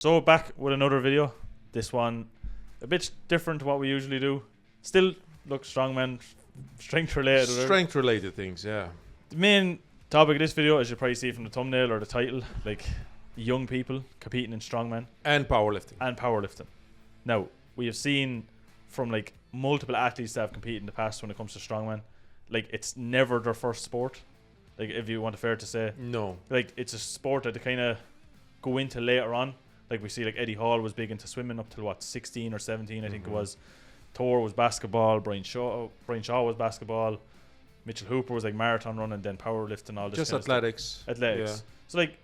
So back with another video. This one a bit different to what we usually do. Still look strongman, strength related. Strength related things, yeah. The main topic of this video, as you probably see from the thumbnail or the title, like young people competing in strongman And powerlifting. Now, we have seen from like multiple athletes that have competed in the past when it comes to strongman, like it's never their first sport. Like if you want to fair to say. No. Like it's a sport that they kind of go into later on. Like we see like Eddie Hall was big into swimming up till 16 or 17 I think it was. Thor was basketball, Brian Shaw was basketball, Mitchell Hooper was like marathon running, then powerlifting, all this Just kind athletics. of stuff. Athletics. Yeah. So like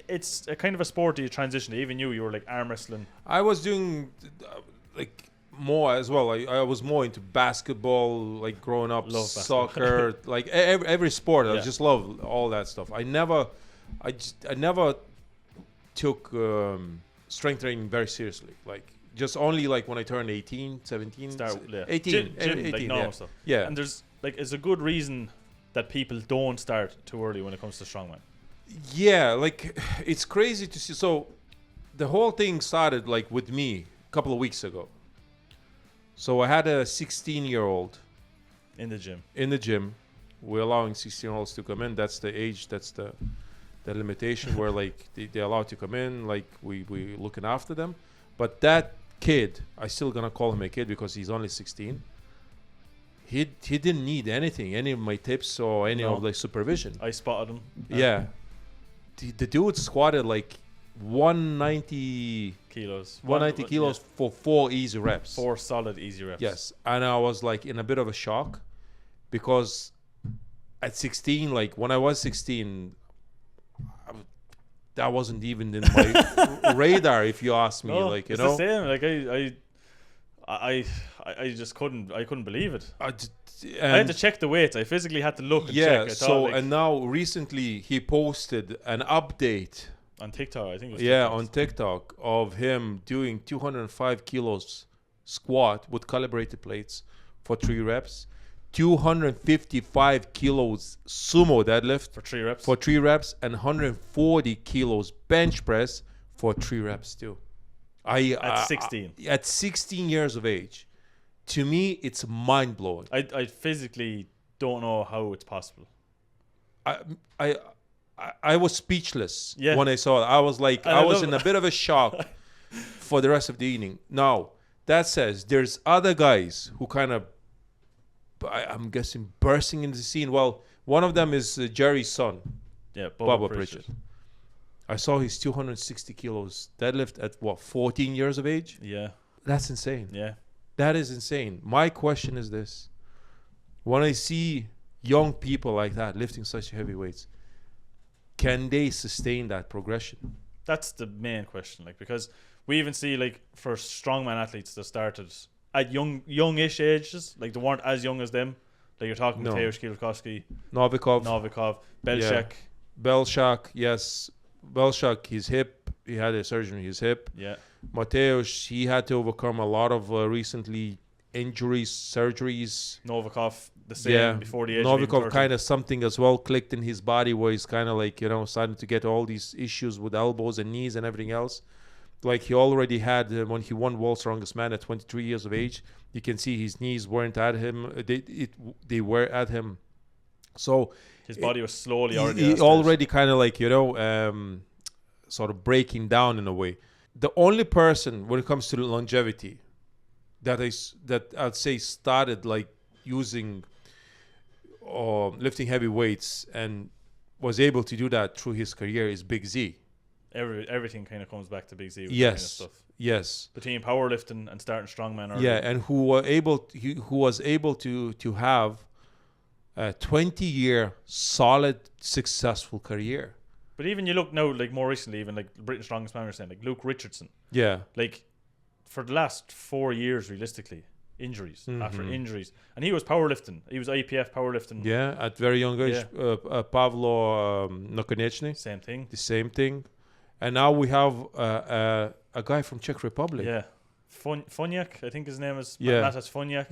it's a kind of a sport that you transition to. Even you were like arm wrestling. I was doing like more as well. I was more into basketball, like growing up, Love soccer, like every sport. I Yeah. just love all that stuff. I never took strength training very seriously. Like just only like when I turned 18, 17, Start, yeah. 18, Gym, 18, like normal stuff. Yeah. And there's like it's a good reason that people don't start too early when it comes to strongman. Yeah, like it's crazy to see. So the whole thing started like with me a couple of weeks ago. So I had a 16-year-old In the gym. in the gym. We're allowing 16-year-olds to come in. That's the age. That's the limitation where like they're allowed to come in. Like we looking after them. But that kid, I still gonna call him a kid because he's only 16. He didn't need anything, any of my tips or any of like supervision. I spotted him. Yeah. The dude squatted like 190 kilos. 190 kilos for 4 easy reps. 4 solid easy reps. Yes. And I was like in a bit of a shock because at 16, like when I was 16, that wasn't even in my radar, if you ask me. No, like, you it's know, the same. Like I just couldn't believe it. I had to check the weights. I physically had to look and check. And now recently he posted an update on TikTok, I think it was on TikTok of him doing 205 kilos squat with calibrated plates for 3 reps, 255 kilos sumo deadlift for 3 reps, and 140 kilos bench press for 3 reps too. At 16. At 16 years of age. To me, it's mind blowing. I physically don't know how it's possible. I was speechless when I saw it. I was like, And I was in a bit of a shock for the rest of the evening. Now, that says there's other guys who kind of, I'm guessing, bursting into the scene. Well, one of them is Jerry's son. Yeah, Bubba Pritchard. I saw his 260 kilos deadlift at 14 years of age? Yeah. That's insane. Yeah. That is insane. My question is this. When I see young people like that lifting such heavy weights, can they sustain that progression? That's the main question. Like, because we even see like for strongman athletes that started at youngish ages, like they weren't as young as them. Like you're talking Mateusz Kiełkowski, Novikov, Belshak. Belshak, yes. Belshak, his hip, he had a surgery in his hip. Yeah. Mateusz, he had to overcome a lot of recently injuries, surgeries. Novikov, the same before the age of Novikov kind of something as well clicked in his body where he's kind of like, you know, starting to get all these issues with elbows and knees and everything else. Like he already had, when he won World's Strongest Man at 23 years of age, you can see his knees weren't at him. They were at him. So his body was slowly he already kind of like, you know, sort of breaking down in a way. The only person when it comes to longevity that I'd say started like using lifting heavy weights and was able to do that through his career is Big Z. Everything kind of comes back to Big Z with yes kind of stuff. Yes, between powerlifting and starting strongman and who was able to have a 20-year solid successful career. But even you look now, like more recently, even like Britain's Strongest Man, saying like Luke Richardson. Yeah. Like for the last 4 years, realistically, injuries after injuries, and he was powerlifting. He was IPF powerlifting. Yeah, at very young age. Yeah. Pavlo Nokonechny. Same thing. The same thing, and now we have a guy from Czech Republic. Yeah, Funyak, I think his name is. Yeah. Matas Funyak.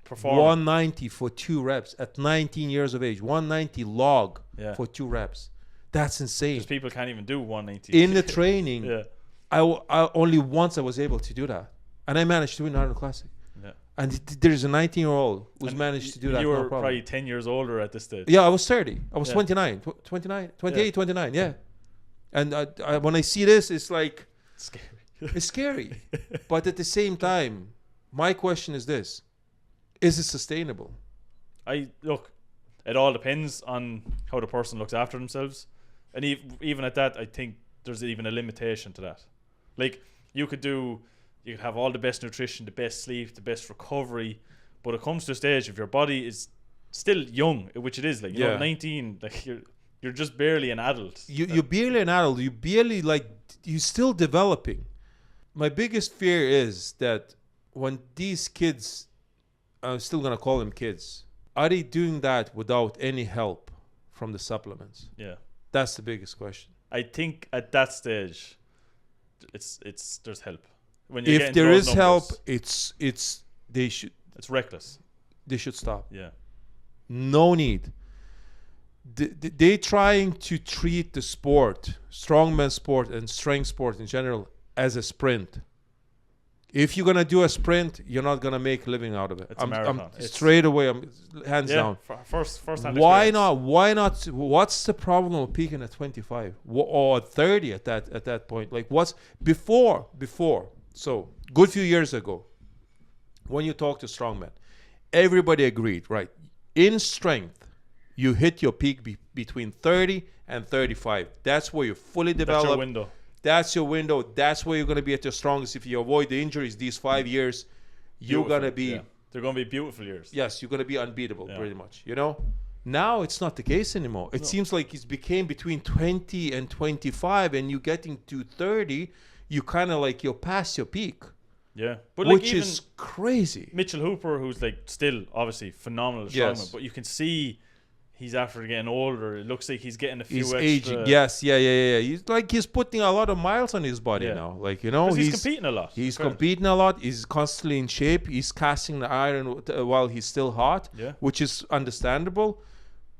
Performing 190 for 2 reps at 19 years of age. 190 log for 2 reps. That's insane. Because people can't even do 190 in the training. Yeah. I only once I was able to do that, and I managed to win Ireland Classic. Yeah. And there's a 19-year-old who's And managed to do that. You No were problem. probably 10 years older at this stage. Yeah, I was 30. I was Yeah. 29, 28, 29. Yeah. And when I see this, it's like, It's scary. it's scary. But at the same time, my question is this: is it sustainable? Look, it all depends on how the person looks after themselves, and even at that, I think there's even a limitation to that. Like you could have all the best nutrition, the best sleep, the best recovery, but it comes to a stage if your body is still young, which it is, like you know, 19, like you're just barely an adult. You're barely an adult. You barely you're still developing. My biggest fear is that when these kids, I'm still gonna call them kids, are they doing that without any help from the supplements? Yeah, that's the biggest question. I think at that stage, it's there's help. When you if there is help, it's reckless. They should stop. Yeah, no need. They trying to treat the sport, strongman sport and strength sport in general, as a sprint. If you're gonna do a sprint, you're not gonna make a living out of it. It's a marathon. Straight away, hands down. First hand. Why not? Why not? What's the problem with peaking at 25 or 30 at that point? Like what's before? So good few years ago, when you talk to strongmen, everybody agreed, right? In strength, you hit your peak between 30 and 35. That's where you're fully developed. That's your window. That's your window. That's where you're going to be at your strongest. If you avoid the injuries these 5 years, you're going to be... Yeah. They're going to be beautiful years. Yes, you're going to be unbeatable, pretty much. You know? Now it's not the case anymore. It seems like it's became between 20 and 25, and you're getting to 30, you kind of like you're past your peak. Yeah. But which like is crazy. Mitchell Hooper, who's like still obviously phenomenal strongman, but you can see... He's after getting older. It looks like he's getting a few extra... aging. Yes, yeah. He's putting a lot of miles on his body now. Like, you know, he's competing a lot. He's competing a lot. He's constantly in shape. He's casting the iron while he's still hot, which is understandable.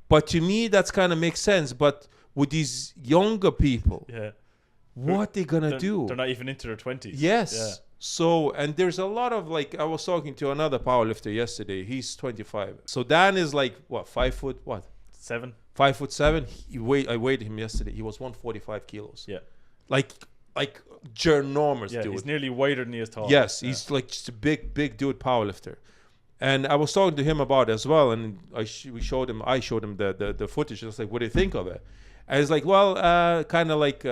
But to me, that's kind of makes sense. But with these younger people, what they gonna do? They're not even into their 20s. Yes. Yeah. So, and there's a lot of like, I was talking to another powerlifter yesterday. He's 25. So Dan is like, what, 5 foot, what? 7. 5'7". I weighed him yesterday. He was 145 kilos. Yeah. Like ginormous dude. He's nearly wider than he is tall. Yes, he's like just a big dude powerlifter. And I was talking to him about it as well. And I showed him the footage. I was like, what do you think of it? And it's like, well, kind of like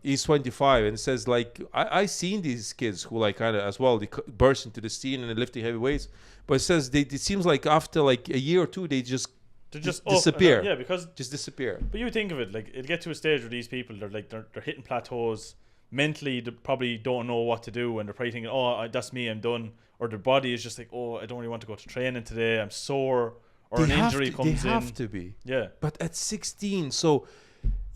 he's 25, and it says like I seen these kids who like kind of as well they burst into the scene and they're lifting heavy weights, but it says it seems like after like a year or two they just disappear. Because just disappear. But you think of it like it'll get to a stage where these people they're hitting plateaus mentally. They probably don't know what to do, and they're probably thinking, oh, that's me, I'm done. Or their body is just like, oh, I don't really want to go to training today. I'm sore, or an injury comes in. They have to be. Yeah. But at 16, so.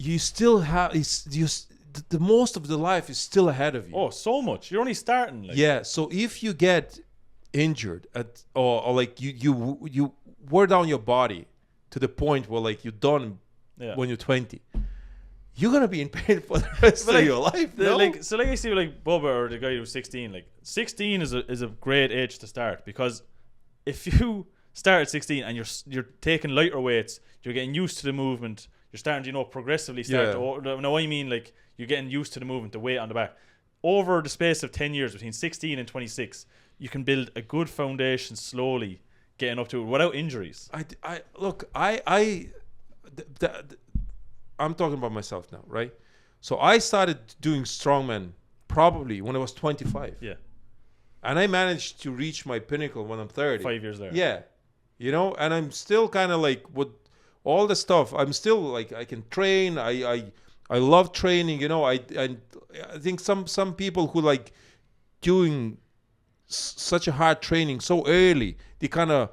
You still have the most of the life is still ahead of you. Oh, so much! You're only starting. Like. Yeah. So if you get injured or like you wear down your body to the point where like you're done when you're 20, you're gonna be in pain for the rest of your life. So like I see like Bubba or the guy who's 16. Like 16 is a great age to start, because if you start at 16 and you're taking lighter weights, you're getting used to the movement. You're starting to, progressively start to... No, I mean, like, you're getting used to the movement, the weight on the back. Over the space of 10 years, between 16 and 26, you can build a good foundation slowly, getting up to it without injuries. I'm talking about myself now, right? So I started doing strongman probably when I was 25. Yeah. And I managed to reach my pinnacle when I'm 30. 5 years later. Yeah. You know, and I'm still kind of like... all the stuff I'm still like I can train. I love training, you know. I think some people who like doing such a hard training so early, they kind of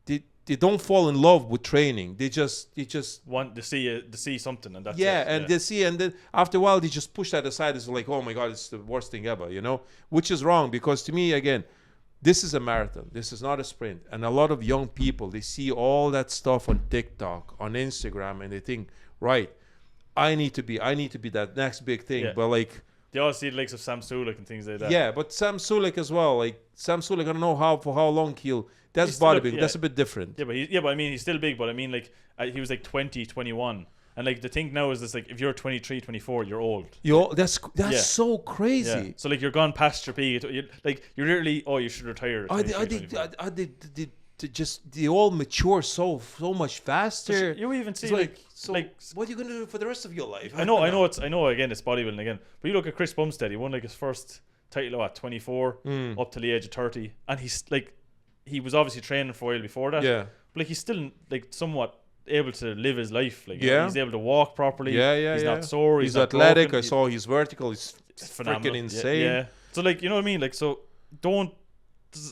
they don't fall in love with training. They just want to see something, and that's they see, and then after a while they just push that aside. It's like, oh my god, it's the worst thing ever, you know, which is wrong, because to me, again, this is a marathon. This is not a sprint. And a lot of young people, they see all that stuff on TikTok, on Instagram, and they think, right, I need to be that next big thing. Yeah. But like, They all see the likes of Sam Sulek and things like that. Yeah, but Sam Sulek as well. Like Sam Sulek, I don't know for how long he'll. That's He's still- bodybuilding. yeah. That's a bit different. But I mean, he's still big. But I mean, like he was like 20, 21. And like the thing now is this, like if you're 23, 24, you're old. That's Yeah. so crazy. Yeah. So like you're gone past your peak. You're literally, you should retire. at 23, 24. They all mature so much faster. You even see It's like what are you gonna do for the rest of your life? I know again it's bodybuilding again. But you look at Chris Bumstead, he won like his first title at 24 up to the age of 30, and he's like he was obviously training for a while before that. Yeah. But like he's still like somewhat able to live his life. Like he's able to walk properly. Yeah. He's not sore. He's not athletic. broken. I saw his vertical. It's phenomenal. freaking insane. Yeah. So like you know what I mean? Like so don't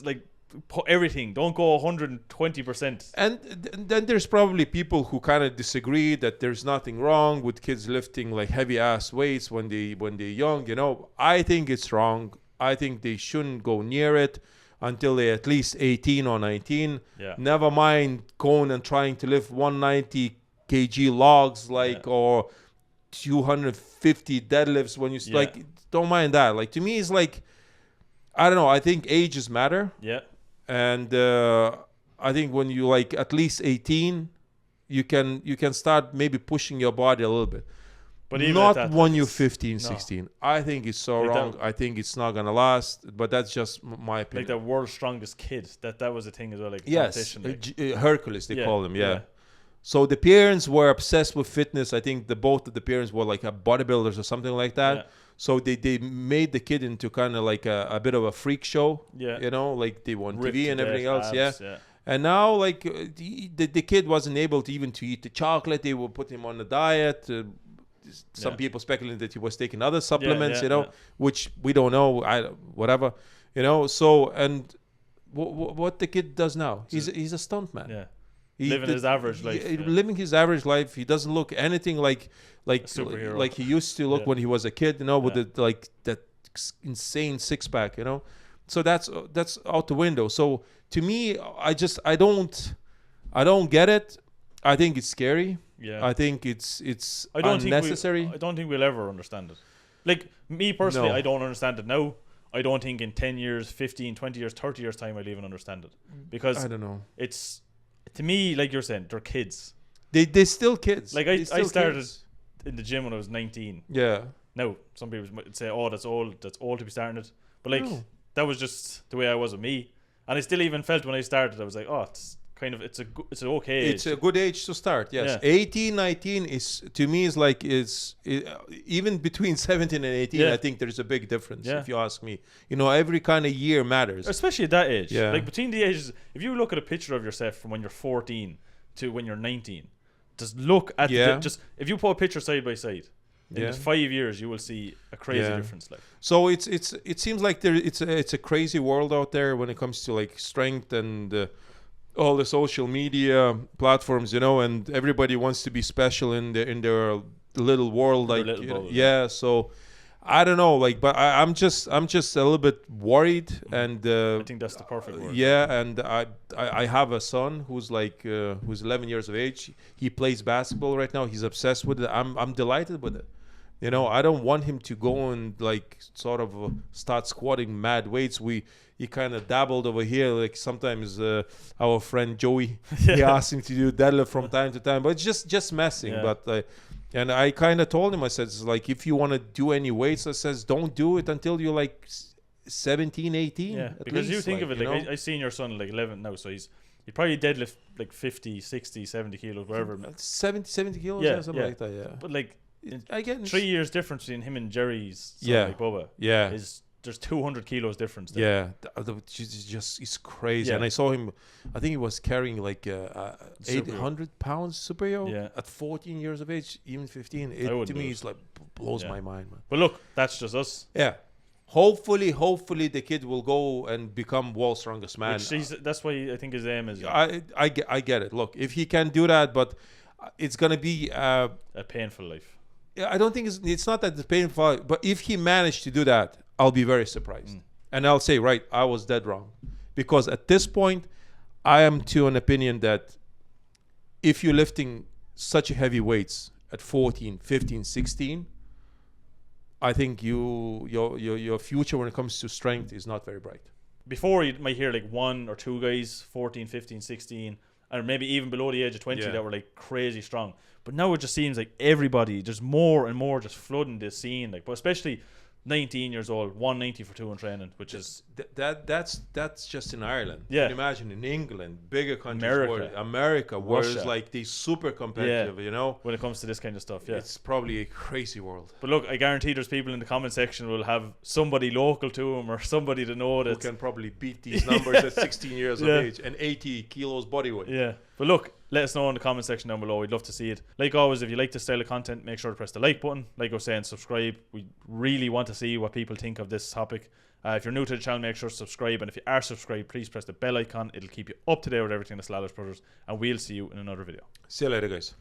like put everything. Don't go 120%. And then there's probably people who kind of disagree that there's nothing wrong with kids lifting like heavy ass weights when they're young. You know, I think it's wrong. I think they shouldn't go near it until they're at least 18 or 19. Yeah. Never mind going and trying to lift 190 kg logs or 250 deadlifts when you like. Don't mind that. Like to me, it's like I don't know. I think ages matter. Yeah. And I think when you like at least 18, you can start maybe pushing your body a little bit. But even not at that, when you're 15, 16. I think it's so Like wrong. that- I think it's not gonna last. But that's just my like opinion. the world's strongest kid. That was a thing as well. Like Yes, competition. Like. Hercules they call him. Yeah. yeah. So the parents were obsessed with fitness. I think both of the parents were like bodybuilders or something like that. Yeah. So they made the kid into kind of like a bit of a freak show. Yeah. You know, like they were on Ripped TV to and everything death, else. abs, yeah. And now, like the kid wasn't able to even to eat the chocolate. They would put him on a diet. Some people speculating that he was taking other supplements. Which we don't know. Whatever. So and what the kid does now? He's a stuntman. Yeah. Living his average life. Living his average life. He doesn't look anything like superhero. like he used to look when he was a kid. With that insane six pack. So that's out the window. So to me, I don't get it. I think it's scary. Yeah. I think it's unnecessary. I don't think we'll ever understand it. Like me personally, No. I don't understand it now. I don't think in 10 years, 15, 20 years, 30 years time I'll even understand it. Because I don't know. it's, to me, like you're saying, they're kids. They're still kids. Like I started in the gym when I was 19. Yeah. Now, some people might say, oh, that's old to be starting it. But like, No. that was just the way I was with me. And I still even felt when I started, I was like, oh, it's an okay age. It's a good age to start. Yes. Yeah. 18, 19 is to me is like even between 17 and 18. Yeah. I think there's a big difference. Yeah. If you ask me, every kind of year matters. Especially at that age. Yeah. Like between the ages, if you look at a picture of yourself from when you're 14 to when you're 19, just look at if you put a picture side by side, in 5 years you will see a crazy difference. Like So it seems like it's a crazy world out there when it comes to like strength and all the social media platforms, and everybody wants to be special in their little world, like little bubble, So I don't know, like, but I'm just a little bit worried, and I think that's the perfect word. Yeah, and I have a son who's like who's 11 years of age. He plays basketball right now. He's obsessed with it. I'm delighted with it. I don't want him to go and like sort of start squatting mad weights. He kind of dabbled over here. Like sometimes our friend Joey, he asks him to do deadlift from time to time, but it's just messing. Yeah. But and I kind of told him, I said, it's like, if you want to do any weights, I says, don't do it until you're like 17, 18. Yeah, because you think of it, like I seen your son like 11 now, so he probably deadlift like 50, 60, 70 kilos, whatever. 70 kilos, Yeah, something yeah. like that. Yeah, But like I get 3 years difference between him and Jerry's son, Yeah. like Bubba, Yeah, there's 200 kilos difference there. yeah, it's crazy. Yeah. And I saw him. I think he was carrying like Super. 800 pounds superhero Yeah. at 14 years of age, even 15. I wouldn't To do me, it. it's like blows Yeah. my mind, man. But look, that's just us. Yeah. Hopefully the kid will go and become world's strongest man. That's why I think his aim is I get it. Look, if he can do that, but it's gonna be. a painful life. I don't think it's not that it's painful, but if he managed to do that, I'll be very surprised. And I'll say, right, I was dead wrong. Because at this point, I am to an opinion that if you're lifting such heavy weights at 14, 15, 16, I think your future when it comes to strength is not very bright. Before, you might hear like 1 or 2 guys, 14, 15, 16, or maybe even below the age of 20 that were like crazy strong. But now it just seems like everybody, there's more and more just flooding this scene. Like, but especially 19 years old, 190 for 2 in training, which is that's just in Ireland. Yeah. Can you imagine in England, bigger countries, Russia. America, where like they super competitive, you know, when it comes to this kind of stuff. Yeah, it's probably a crazy world. But look, I guarantee there's people in the comment section will have somebody local to them or somebody to know that who can probably beat these numbers at 16 years of age and 80 kilos body weight. Yeah. But look, let us know in the comment section down below. We'd love to see it. Like always, if you like this style of content, make sure to press the like button. Like I was saying, subscribe. We really want to see what people think of this topic. If you're new to the channel, make sure to subscribe. And if you are subscribed, please press the bell icon. It'll keep you up to date with everything that's Lalas Brothers. And we'll see you in another video. See you later, guys.